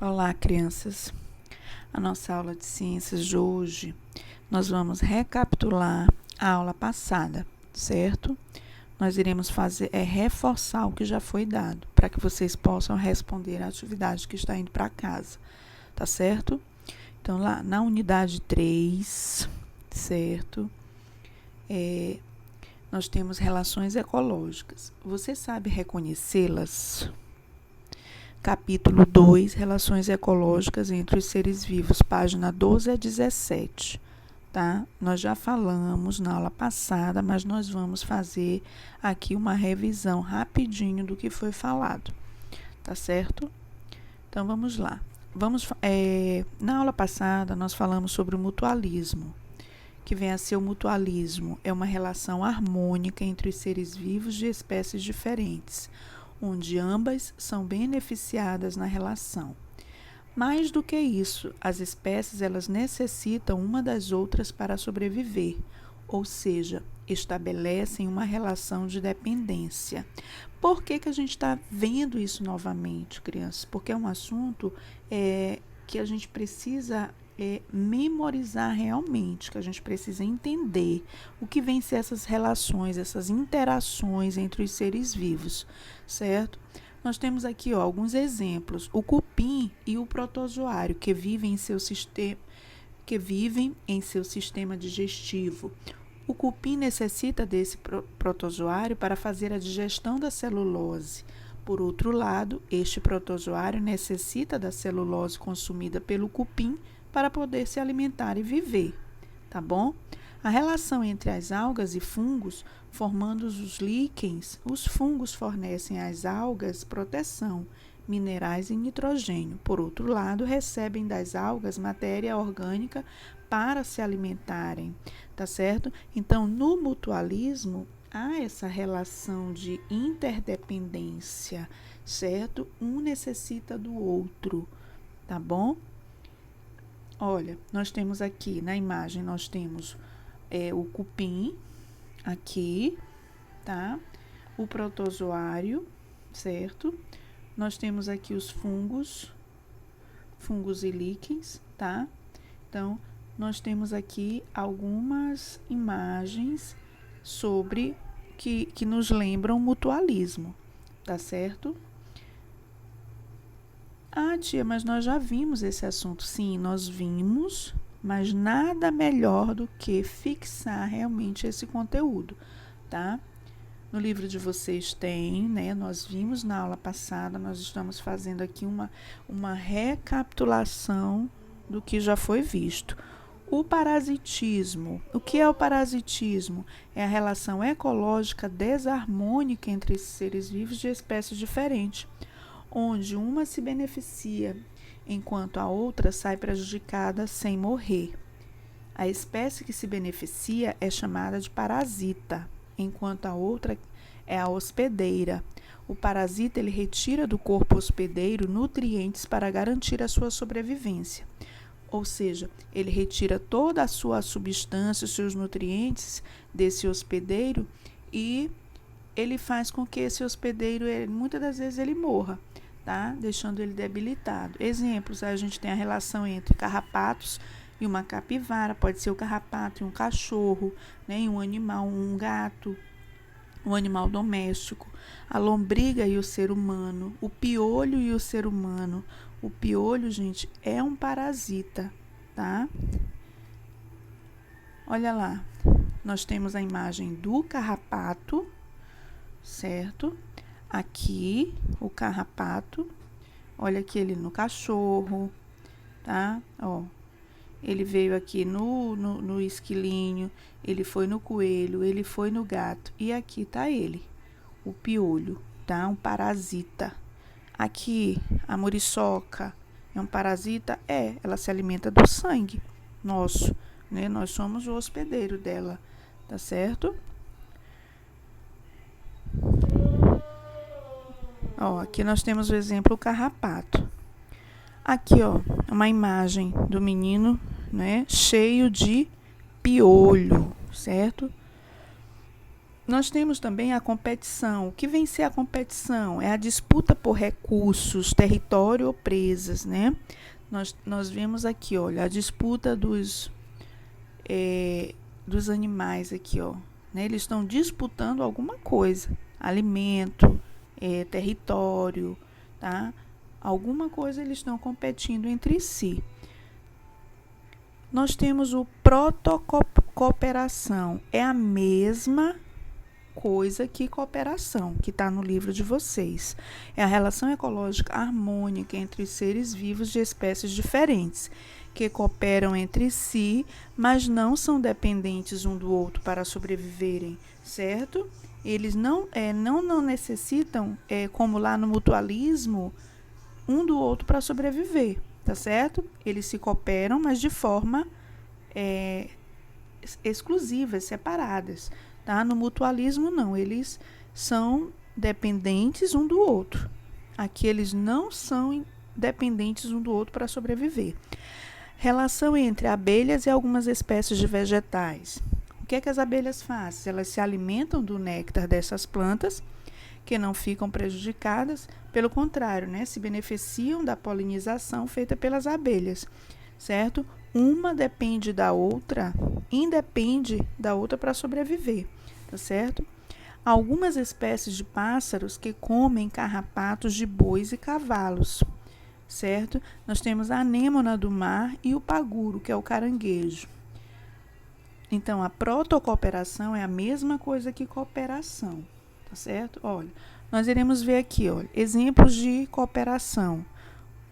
Olá, crianças. A nossa aula de ciências de hoje, nós vamos recapitular a aula passada, certo? Nós iremos reforçar o que já foi dado, para que vocês possam responder a atividade que está indo para casa, tá certo? Então, lá na unidade 3, certo? Nós temos relações ecológicas. Você sabe reconhecê-las? Capítulo 2, Relações Ecológicas entre os Seres Vivos, página 12 a 17, tá? Nós já falamos na aula passada, mas nós vamos fazer aqui uma revisão rapidinho do que foi falado, tá certo? Então, vamos lá. Na aula passada, nós falamos sobre o mutualismo, que vem a ser o mutualismo. É uma relação harmônica entre os seres vivos de espécies diferentes, onde ambas são beneficiadas na relação. Mais do que isso, as espécies elas necessitam uma das outras para sobreviver, ou seja, estabelecem uma relação de dependência. Por que a gente está vendo isso novamente, crianças? Porque é um assunto que a gente precisa memorizar realmente, que a gente precisa entender o que vem ser essas relações, essas interações entre os seres vivos, certo? Nós temos aqui alguns exemplos. O cupim e o protozoário, que vivem em seu sistema digestivo. O cupim necessita desse protozoário para fazer a digestão da celulose. Por outro lado, este protozoário necessita da celulose consumida pelo cupim para poder se alimentar e viver, tá bom? A relação entre as algas e fungos, formando os líquens, os fungos fornecem às algas proteção, minerais e nitrogênio. Por outro lado, recebem das algas matéria orgânica para se alimentarem, tá certo? Então, no mutualismo, há essa relação de interdependência, certo? Um necessita do outro, tá bom? Olha, nós temos aqui na imagem, nós temos o cupim aqui, tá? O protozoário, certo? Nós temos aqui os fungos e líquens, tá? Então, nós temos aqui algumas imagens sobre que nos lembram mutualismo, tá certo? Ah, tia, mas nós já vimos esse assunto. Sim, nós vimos, mas nada melhor do que fixar realmente esse conteúdo, tá? No livro de vocês tem, né? Nós vimos na aula passada, nós estamos fazendo aqui uma recapitulação do que já foi visto. O parasitismo. O que é o parasitismo? É a relação ecológica desarmônica entre seres vivos de espécies diferentes, onde uma se beneficia enquanto a outra sai prejudicada sem morrer. A espécie que se beneficia é chamada de parasita, enquanto a outra é a hospedeira. O parasita ele retira do corpo hospedeiro nutrientes para garantir a sua sobrevivência. Ou seja, ele retira toda a sua substância, os seus nutrientes desse hospedeiro e ele faz com que esse hospedeiro, muitas das vezes, ele morra, tá? Deixando ele debilitado. Exemplos, a gente tem a relação entre carrapatos e uma capivara, pode ser o carrapato e um cachorro, né? E um animal, um gato, um animal doméstico, a lombriga e o ser humano, o piolho e o ser humano. O piolho, gente, é um parasita, tá? Olha lá, nós temos a imagem do carrapato, certo? Aqui, o carrapato, olha aqui ele no cachorro, tá? Ó, ele veio aqui no esquilinho, ele foi no coelho, ele foi no gato, e aqui tá ele, o piolho, tá? Um parasita. Aqui, a muriçoca é um parasita? Ela se alimenta do sangue nosso, né? Nós somos o hospedeiro dela, tá certo? Ó, aqui nós temos o exemplo, o carrapato. Aqui, ó, uma imagem do menino, né, cheio de piolho, certo? Nós temos também a competição. O que vem ser a competição? É a disputa por recursos, território ou presas, né? Nós vemos aqui, olha, a disputa dos animais aqui, ó. Né? Eles estão disputando alguma coisa. Alimento, território, tá? Alguma coisa eles estão competindo entre si. Nós temos o protocooperação. É a mesma coisa que cooperação, que está no livro de vocês. É a relação ecológica harmônica entre seres vivos de espécies diferentes, que cooperam entre si, mas não são dependentes um do outro para sobreviverem, certo? Eles não necessitam, como lá no mutualismo, um do outro para sobreviver, tá certo? Eles se cooperam, mas de forma exclusivas, separadas. Tá? No mutualismo, não. Eles são dependentes um do outro. Aqui eles não são dependentes um do outro para sobreviver. Relação entre abelhas e algumas espécies de vegetais. O que é que as abelhas fazem? Elas se alimentam do néctar dessas plantas, que não ficam prejudicadas. Pelo contrário, né? Se beneficiam da polinização feita pelas abelhas, certo? Uma depende da outra, independe da outra para sobreviver, tá certo? Algumas espécies de pássaros que comem carrapatos de bois e cavalos, certo? Nós temos a anêmona do mar e o paguro, que é o caranguejo. Então, a protocooperação é a mesma coisa que cooperação, tá certo? Olha, nós iremos ver aqui, olha, exemplos de cooperação.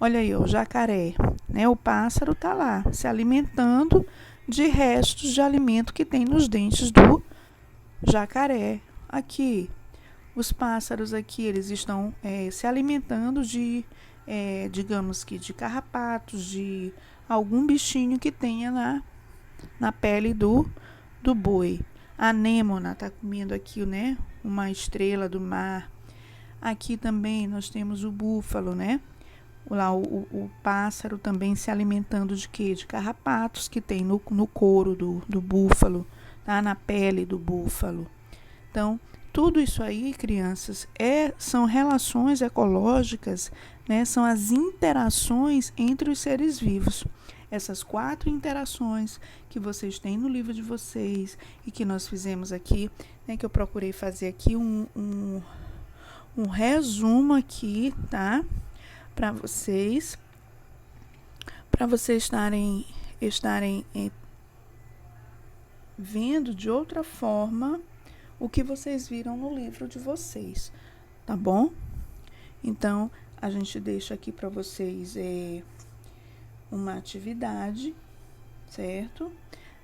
Olha aí, o jacaré, né? O pássaro está lá, se alimentando de restos de alimento que tem nos dentes do jacaré. Aqui, os pássaros aqui, eles estão se alimentando de, digamos que, de carrapatos, de algum bichinho que tenha lá na pele do boi. A anêmona está comendo aqui, né? Uma estrela do mar. Aqui também nós temos o búfalo, né? Lá o pássaro também se alimentando de quê? De carrapatos que tem no couro do búfalo, tá? Na pele do búfalo. Então, tudo isso aí, crianças, são relações ecológicas, né? São as interações entre os seres vivos. Essas 4 interações que vocês têm no livro de vocês e que nós fizemos aqui, né? Que eu procurei fazer aqui um resumo aqui, tá? Para vocês estarem vendo de outra forma o que vocês viram no livro de vocês, tá bom? Então, a gente deixa aqui para vocês uma atividade, certo?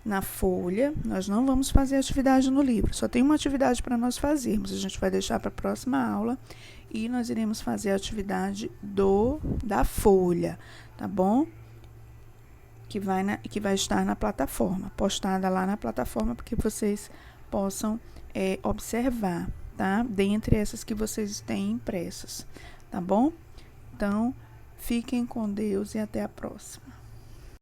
Na folha, nós não vamos fazer atividade no livro, só tem uma atividade para nós fazermos, a gente vai deixar para a próxima aula e nós iremos fazer a atividade da folha, tá bom? Que vai estar na plataforma, postada lá na plataforma, para que vocês possam observar, tá? Dentre essas que vocês têm impressas, tá bom? Então, fiquem com Deus e até a próxima.